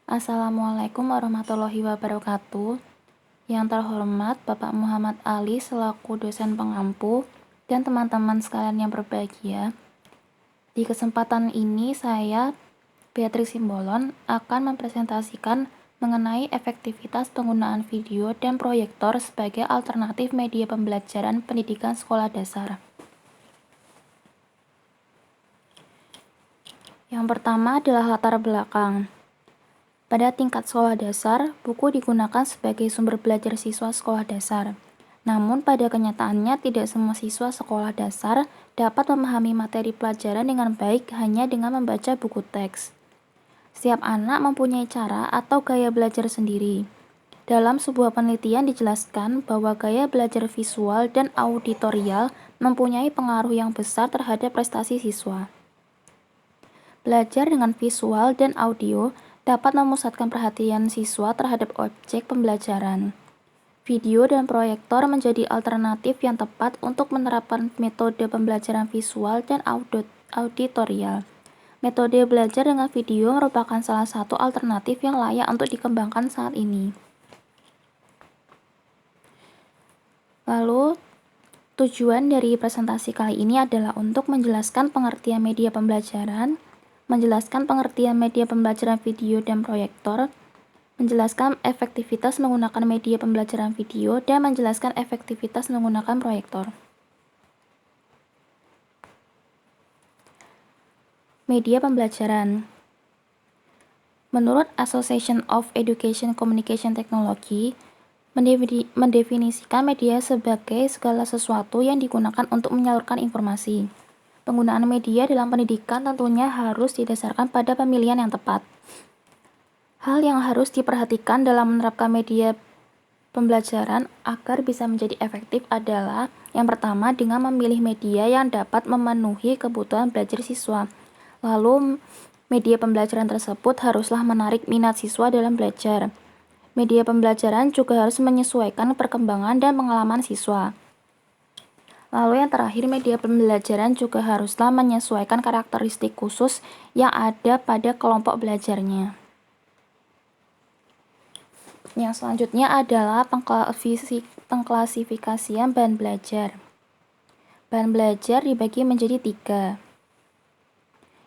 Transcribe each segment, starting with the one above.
Assalamualaikum warahmatullahi wabarakatuh. Yang terhormat Bapak Muhammad Ali selaku dosen pengampu dan teman-teman sekalian yang berbahagia. Di kesempatan ini saya, Beatrice Simbolon, akan mempresentasikan mengenai efektivitas penggunaan video dan proyektor sebagai alternatif media pembelajaran pendidikan sekolah dasar. Yang pertama adalah latar belakang. Pada tingkat sekolah dasar, buku digunakan sebagai sumber belajar siswa sekolah dasar. Namun pada kenyataannya tidak semua siswa sekolah dasar dapat memahami materi pelajaran dengan baik hanya dengan membaca buku teks. Setiap anak mempunyai cara atau gaya belajar sendiri. Dalam sebuah penelitian dijelaskan bahwa gaya belajar visual dan auditorial mempunyai pengaruh yang besar terhadap prestasi siswa. Belajar dengan visual dan audio dapat memusatkan perhatian siswa terhadap objek pembelajaran. Video dan proyektor menjadi alternatif yang tepat untuk menerapkan metode pembelajaran visual dan auditorial. Metode belajar dengan video merupakan salah satu alternatif yang layak untuk dikembangkan saat ini. Lalu, tujuan dari presentasi kali ini adalah untuk menjelaskan pengertian media pembelajaran, menjelaskan pengertian media pembelajaran video dan proyektor, menjelaskan efektivitas menggunakan media pembelajaran video, dan menjelaskan efektivitas menggunakan proyektor. Media pembelajaran. Menurut Association of Education Communication Technology, mendefinisikan media sebagai segala sesuatu yang digunakan untuk menyalurkan informasi. Penggunaan media dalam pendidikan tentunya harus didasarkan pada pemilihan yang tepat. Hal yang harus diperhatikan dalam menerapkan media pembelajaran agar bisa menjadi efektif adalah yang pertama dengan memilih media yang dapat memenuhi kebutuhan belajar siswa. Lalu, media pembelajaran tersebut haruslah menarik minat siswa dalam belajar. Media pembelajaran juga harus menyesuaikan perkembangan dan pengalaman siswa. Lalu yang terakhir, media pembelajaran juga haruslah menyesuaikan karakteristik khusus yang ada pada kelompok belajarnya. Yang selanjutnya adalah pengklasifikasian bahan belajar. Bahan belajar dibagi menjadi 3.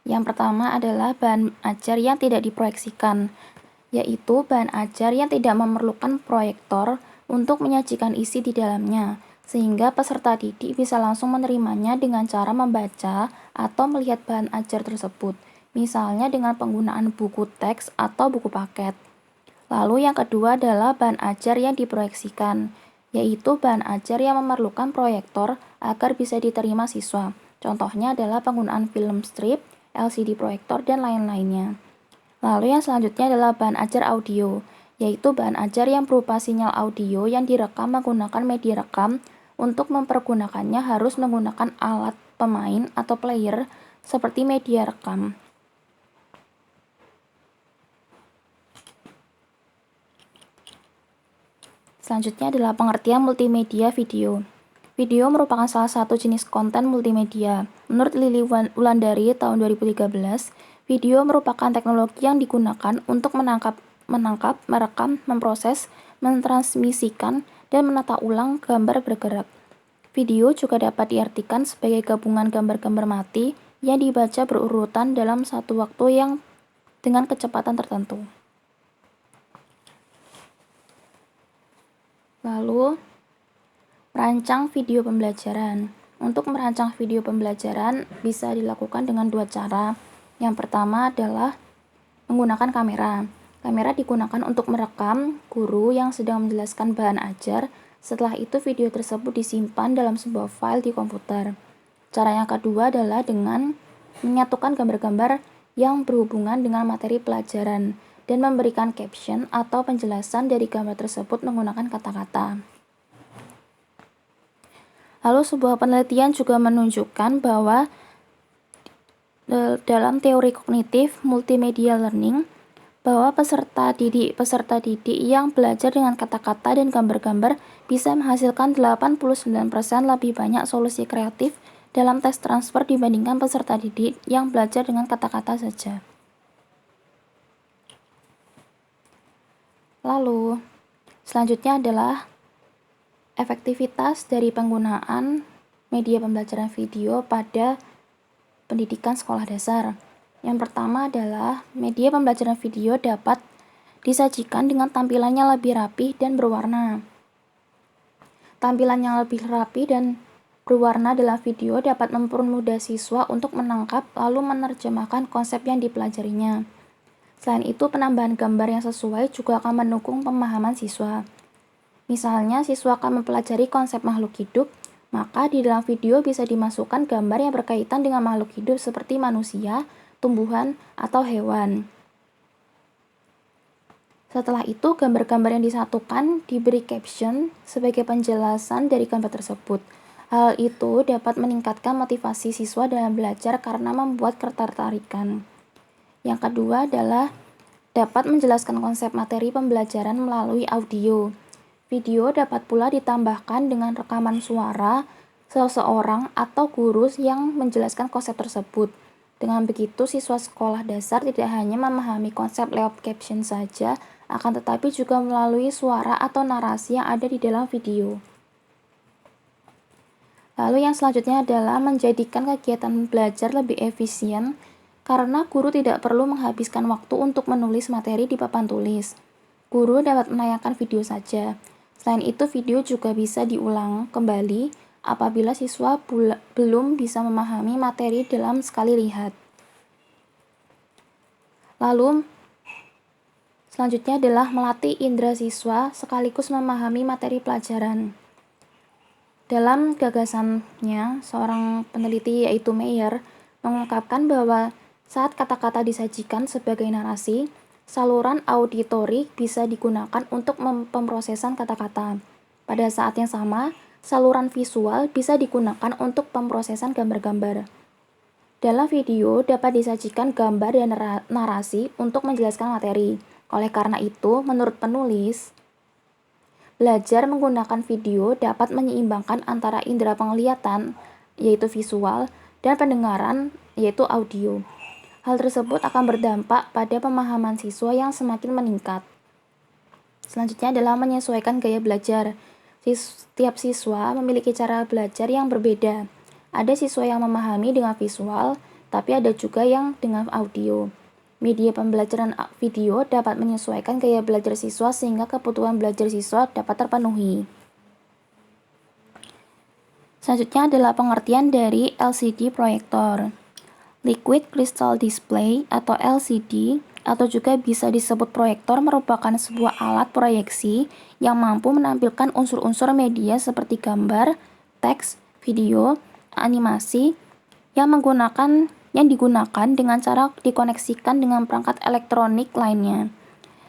Yang pertama adalah bahan ajar yang tidak diproyeksikan, yaitu bahan ajar yang tidak memerlukan proyektor untuk menyajikan isi di dalamnya, sehingga peserta didik bisa langsung menerimanya dengan cara membaca atau melihat bahan ajar tersebut, misalnya dengan penggunaan buku teks atau buku paket. Lalu yang kedua adalah bahan ajar yang diproyeksikan, yaitu bahan ajar yang memerlukan proyektor agar bisa diterima siswa. Contohnya adalah penggunaan film strip, LCD proyektor, dan lain-lainnya. Lalu yang selanjutnya adalah bahan ajar audio, yaitu bahan ajar yang berupa sinyal audio yang direkam menggunakan media rekam. Untuk mempergunakannya harus menggunakan alat pemain atau player seperti media rekam. Selanjutnya adalah pengertian multimedia video. Video merupakan salah satu jenis konten multimedia. Menurut Lili Wulandari tahun 2013, video merupakan teknologi yang digunakan untuk menangkap, merekam, memproses, mentransmisikan, dan menata ulang gambar bergerak. Video juga dapat diartikan sebagai gabungan gambar-gambar mati yang dibaca berurutan dalam satu waktu yang dengan kecepatan tertentu. Lalu, merancang video pembelajaran. Untuk merancang video pembelajaran bisa dilakukan dengan 2 cara. Yang pertama adalah menggunakan kamera. Kamera digunakan untuk merekam guru yang sedang menjelaskan bahan ajar. Setelah itu video tersebut disimpan dalam sebuah file di komputer. Cara yang kedua adalah dengan menyatukan gambar-gambar yang berhubungan dengan materi pelajaran dan memberikan caption atau penjelasan dari gambar tersebut menggunakan kata-kata. Lalu sebuah penelitian juga menunjukkan bahwa dalam teori kognitif multimedia learning, bahwa peserta didik yang belajar dengan kata-kata dan gambar-gambar bisa menghasilkan 89% lebih banyak solusi kreatif dalam tes transfer dibandingkan peserta didik yang belajar dengan kata-kata saja. Lalu, selanjutnya adalah efektivitas dari penggunaan media pembelajaran video pada pendidikan sekolah dasar. Yang pertama adalah media pembelajaran video dapat disajikan dengan tampilannya lebih rapi dan berwarna. Tampilan yang lebih rapi dan berwarna dalam video dapat mempermudah siswa untuk menangkap lalu menerjemahkan konsep yang dipelajarinya. Selain itu, penambahan gambar yang sesuai juga akan mendukung pemahaman siswa. Misalnya, siswa akan mempelajari konsep makhluk hidup, maka di dalam video bisa dimasukkan gambar yang berkaitan dengan makhluk hidup seperti manusia, tumbuhan, atau hewan. Setelah itu, gambar-gambar yang disatukan diberi caption sebagai penjelasan dari gambar tersebut. Hal itu dapat meningkatkan motivasi siswa dalam belajar karena membuat ketertarikan. Yang kedua adalah dapat menjelaskan konsep materi pembelajaran melalui audio. Video dapat pula ditambahkan dengan rekaman suara seseorang atau guru yang menjelaskan konsep tersebut. Dengan begitu, siswa sekolah dasar tidak hanya memahami konsep lewat caption saja, akan tetapi juga melalui suara atau narasi yang ada di dalam video. Lalu yang selanjutnya adalah menjadikan kegiatan belajar lebih efisien, karena guru tidak perlu menghabiskan waktu untuk menulis materi di papan tulis. Guru dapat menayangkan video saja. Selain itu, video juga bisa diulang kembali apabila siswa belum bisa memahami materi dalam sekali lihat. Lalu, selanjutnya adalah melatih indera siswa sekaligus memahami materi pelajaran. Dalam gagasannya, seorang peneliti yaitu Meyer mengungkapkan bahwa saat kata-kata disajikan sebagai narasi, saluran auditorik bisa digunakan untuk pemrosesan kata-kata. Pada saat yang sama, saluran visual bisa digunakan untuk pemrosesan gambar-gambar. Dalam video dapat disajikan gambar dan narasi untuk menjelaskan materi. Oleh karena itu, menurut penulis, belajar menggunakan video dapat menyeimbangkan antara indera penglihatan, yaitu visual, dan pendengaran, yaitu audio. Hal tersebut akan berdampak pada pemahaman siswa yang semakin meningkat. Selanjutnya adalah menyesuaikan gaya belajar. Setiap siswa memiliki cara belajar yang berbeda. Ada siswa yang memahami dengan visual, tapi ada juga yang dengan audio. Media pembelajaran video dapat menyesuaikan gaya belajar siswa sehingga kebutuhan belajar siswa dapat terpenuhi. Selanjutnya adalah pengertian dari LCD proyektor. Liquid Crystal Display atau LCD atau juga bisa disebut proyektor merupakan sebuah alat proyeksi yang mampu menampilkan unsur-unsur media seperti gambar, teks, video, animasi yang digunakan dengan cara dikoneksikan dengan perangkat elektronik lainnya.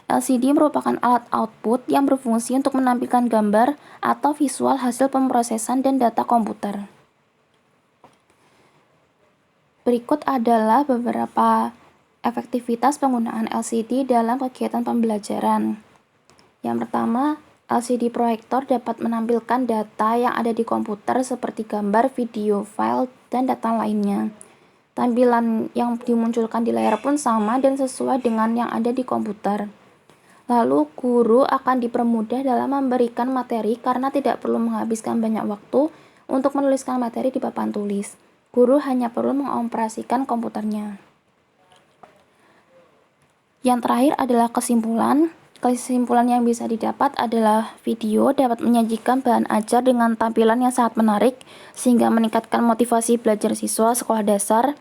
LCD merupakan alat output yang berfungsi untuk menampilkan gambar atau visual hasil pemrosesan dan data komputer. Berikut adalah beberapa efektivitas penggunaan LCD dalam kegiatan pembelajaran. Yang pertama, LCD proyektor dapat menampilkan data yang ada di komputer seperti gambar, video, file, dan data lainnya. Tampilan yang dimunculkan di layar pun sama dan sesuai dengan yang ada di komputer. Lalu, guru akan dipermudah dalam memberikan materi karena tidak perlu menghabiskan banyak waktu untuk menuliskan materi di papan tulis. Guru hanya perlu mengoperasikan komputernya. Yang terakhir adalah kesimpulan. Kesimpulan yang bisa didapat adalah video dapat menyajikan bahan ajar dengan tampilan yang sangat menarik sehingga meningkatkan motivasi belajar siswa sekolah dasar.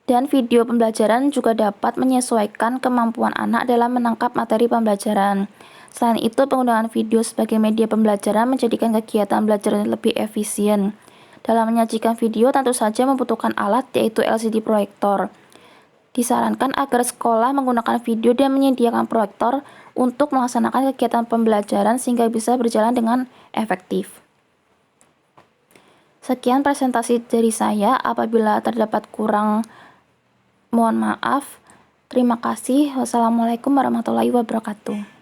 Dan video pembelajaran juga dapat menyesuaikan kemampuan anak dalam menangkap materi pembelajaran. Selain itu, penggunaan video sebagai media pembelajaran menjadikan kegiatan belajar lebih efisien. Dalam menyajikan video tentu saja membutuhkan alat yaitu LCD proyektor. Disarankan agar sekolah menggunakan video dan menyediakan proyektor untuk melaksanakan kegiatan pembelajaran sehingga bisa berjalan dengan efektif. Sekian presentasi dari saya. Apabila terdapat kurang, mohon maaf. Terima kasih. Wassalamualaikum warahmatullahi wabarakatuh.